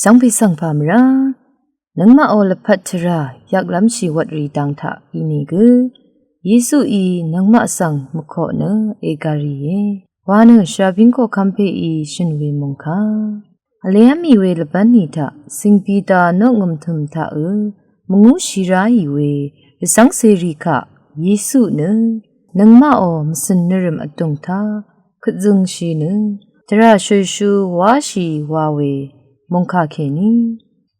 สังพิสังพามรานังมาโอละพัทราอยากล้ำชีวัดรีดังทะอีนี่กือเยซูอีนังมาสังมโคเนเอการีเยวาเนชาบิงโคคัมเพอีชินเวมงคาอเลมีเวลบันนีทะสิงปีตานงมทุมทะมงูชีราอีเวสังเสรีคะเยซูเนนังมาโอมสินนรมอตุงทาขจึงชีเนตระช่วยชูวาชีวาเวมงคาเคนี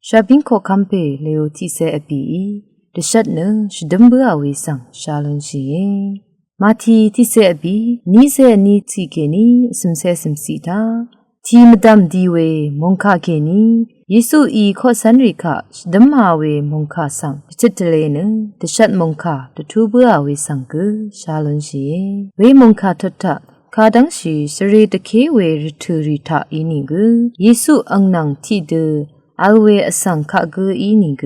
ชาบิงโคคัมเพเลโอทิเซอปีดชัดเนชดัมเบอเวสังชาลนชีมาทีทิเซอปีนีเซนีทีเคนีสมเซสมสีตาทีมดัมดีเวมงคาเคนีเยซูอีข้อสันริคะดัมมาเวมงคาสังจิตเลนดชัดมงคาตทูเบอเวสังกชาลนชีเวมงคาทัตตะคาดังชีสเรตเคเวริทูริทาอีนิกเยซูอังนังทีเดอัลเวอสังคะกอีนิก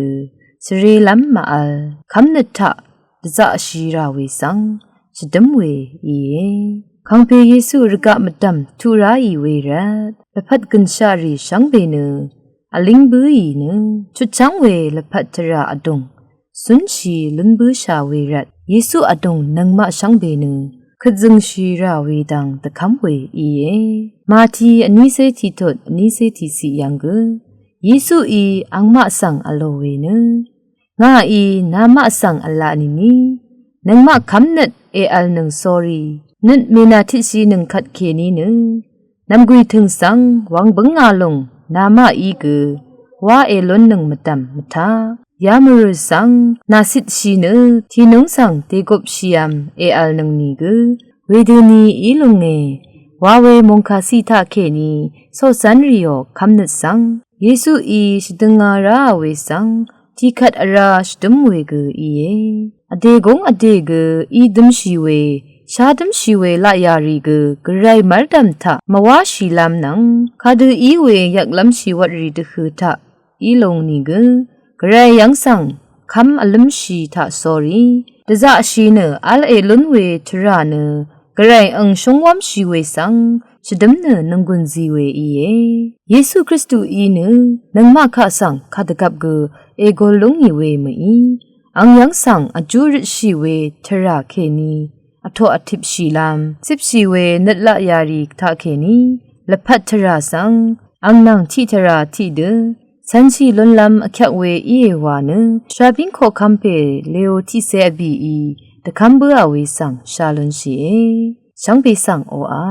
สเรลัมมาอัลคัมเนทะดะชีราเวสังชดัมเวอีคังเพเยซูรกะมตัมทูราอีเวรัดละพัดกันชารีชังเบเนอลิงบือีเนชุดชังเวละพัดทราอดงสุนชีลุนบืชาเวรัดเยซูอดงนังมะชังเบเนขจึงชีราเวดังตะคัมเวอีมาทีอนิเซทีทดอนิเซทีสียังกเยซูอีอังมะสังอโลเวเนงาอีนามะสังอลานินีนังมะคัมเนตเออัลนึงสอรีนึดเมนาทิชีนึงขัดเคนีนึนำกุยถึงสังวังบังงาลงนามะอีกว่าเอลนนึงมตัมมทายามรุสังนาสิตชีนที่นงสังเตกบชียมเออัลนึงนีกเวเดนีอีลงเงวาเวมงคาสีทาเคนีโซสันริโอคัมเนตสังเยซูอีชดึงาราเวสังที่ขัดอาราชดมเวกอีอเดกงอเดกอีดมชีเวชาดมชีเวละยารีกกไรมารดัมทะมาวาชีลามนังคาดูอีเวยักลัมชีวัดรีดคือทะอีลงนีกกไรยังสังคำอลัมชีทะสอรีดะจะชีเนอัลเอลุนเวทราเนกไรอังชงวัมชีเวสังชดมเนนังกุนซีเวอีเยซูคริสต์อีเนนังมาคะสังคาดกับกเอโกลงนีเวมีอังยังสังอจูริชีเวทราเคนีอโทอทิปชีลามสิบชีเวนัดละยารีทาเคนีละพัทราสังอังนังทิทราทิเดสันชีลนลำอคักเวอีเอวานชาบิงโคคัมเปเลโอทิเซบีอีตะคัมเบอเวสังชาลนชีชังเปสังโออา